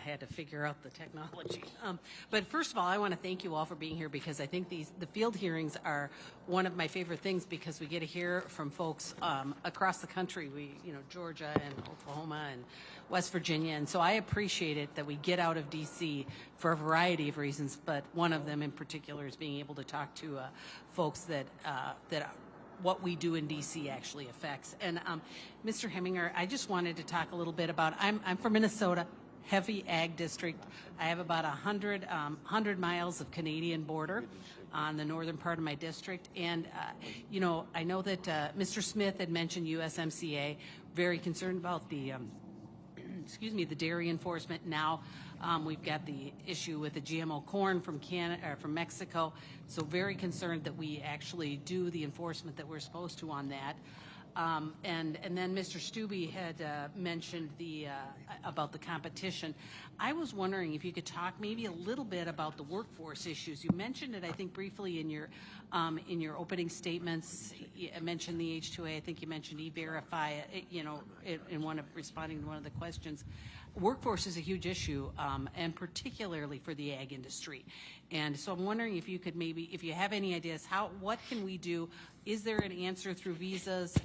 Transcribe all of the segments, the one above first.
I had to figure out the technology. But first of all, I want to thank you all for being here because I think the field hearings are one of my favorite things because we get to hear from folks across the country. Georgia and Oklahoma and West Virginia, and so I appreciate it that we get out of D.C. for a variety of reasons, but one of them in particular is being able to talk to folks that what we do in D.C. actually affects. And Mr. Heminger, I just wanted to talk a little bit about. I'm from Minnesota. Heavy ag district. I have about 100 miles of Canadian border on the northern part of my district. And, I know that Mr. Smith had mentioned USMCA, very concerned about the, the dairy enforcement. Now we've got the issue with the GMO corn from from Mexico. So very concerned that we actually do the enforcement that we're supposed to on that. And then Mr. Stubbe had mentioned about the competition. I was wondering if you could talk maybe a little bit about the workforce issues. You mentioned it, I think, briefly in your opening statements. You mentioned the H-2A. I think you mentioned E-Verify. In responding to one of the questions. Workforce is a huge issue, and particularly for the ag industry. And so I'm wondering if you could if you have any ideas, what can we do? Is there an answer through visas,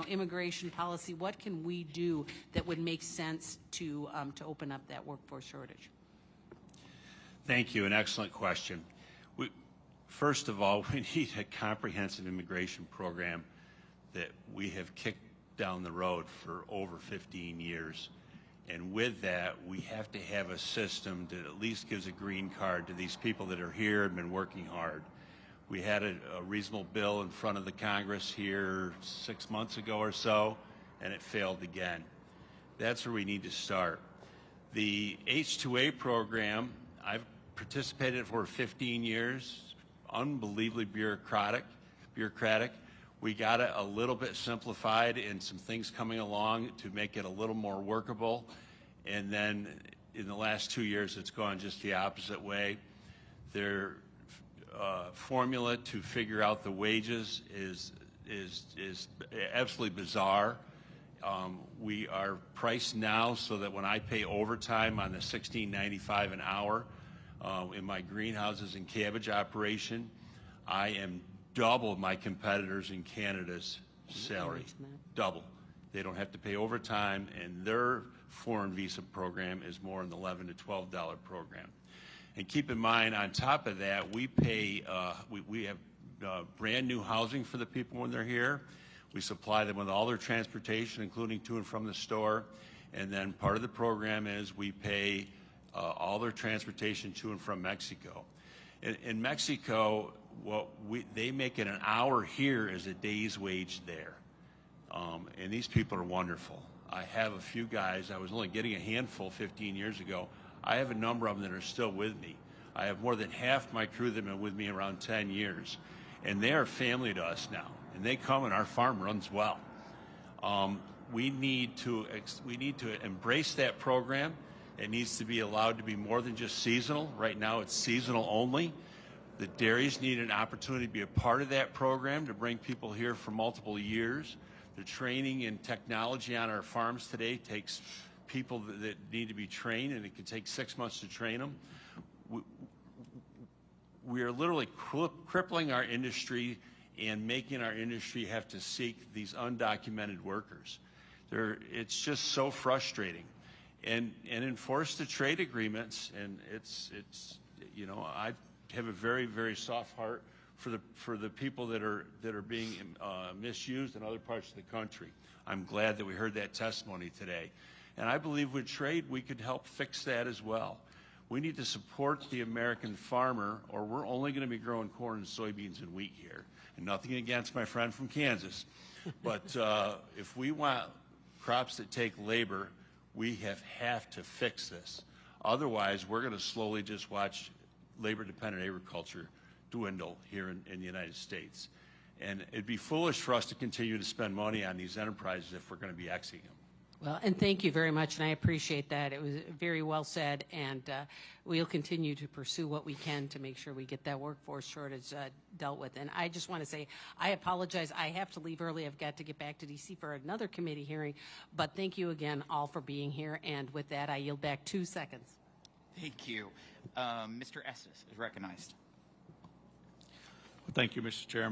immigration policy? What can we do that would make sense to open up that workforce shortage? Thank you. An excellent question. First of all, we need a comprehensive immigration program that we have kicked down the road for over 15 years. And with that, we have to have a system that at least gives a green card to these people that are here and been working hard. We had a reasonable bill in front of the Congress here 6 months ago or so, and it failed again. That's where we need to start. The H-2A program, I've participated in it for 15 years, unbelievably bureaucratic. We got it a little bit simplified and some things coming along to make it a little more workable. And then in the last 2 years, it's gone just the opposite way. Their formula to figure out the wages is absolutely bizarre. We are priced now so that when I pay overtime on the $16.95 an hour in my greenhouses and cabbage operation, I am double my competitors in Canada's salary. Double. They don't have to pay overtime, and their foreign visa program is more in the $11 to $12 program. And keep in mind, on top of that, we pay, we have brand new housing for the people when they're here. We supply them with all their transportation, including to and from the store. And then part of the program is we pay all their transportation to and from Mexico. In Mexico, they make it an hour here as a day's wage there. And these people are wonderful. I have a few guys, I was only getting a handful 15 years ago. I have a number of them that are still with me. I have more than half my crew that have been with me around 10 years. And they are family to us now. And they come and our farm runs well. We need to embrace that program. It needs to be allowed to be more than just seasonal. Right now it's seasonal only. The dairies need an opportunity to be a part of that program to bring people here for multiple years. The training and technology on our farms today takes people that need to be trained, and it can take 6 months to train them. We are literally crippling our industry and making our industry have to seek these undocumented workers. It's just so frustrating. And enforce the trade agreements, and I have a very, very soft heart for the people that are being misused in other parts of the country. I'm glad that we heard that testimony today. And I believe with trade, we could help fix that as well. We need to support the American farmer, or we're only going to be growing corn and soybeans and wheat here. And nothing against my friend from Kansas. But if we want crops that take labor, we have to fix this. Otherwise, we're going to slowly just watch labor-dependent agriculture dwindle here in the United States. And it'd be foolish for us to continue to spend money on these enterprises if we're going to be exiting them. Well, and thank you very much, and I appreciate that. It was very well said, and we'll continue to pursue what we can to make sure we get that workforce shortage dealt with. And I just want to say, I apologize. I have to leave early. I've got to get back to D.C. for another committee hearing. But thank you again all for being here. And with that, I yield back 2 seconds. Thank you. Mr. Estes is recognized. Thank you, Mr. Chairman.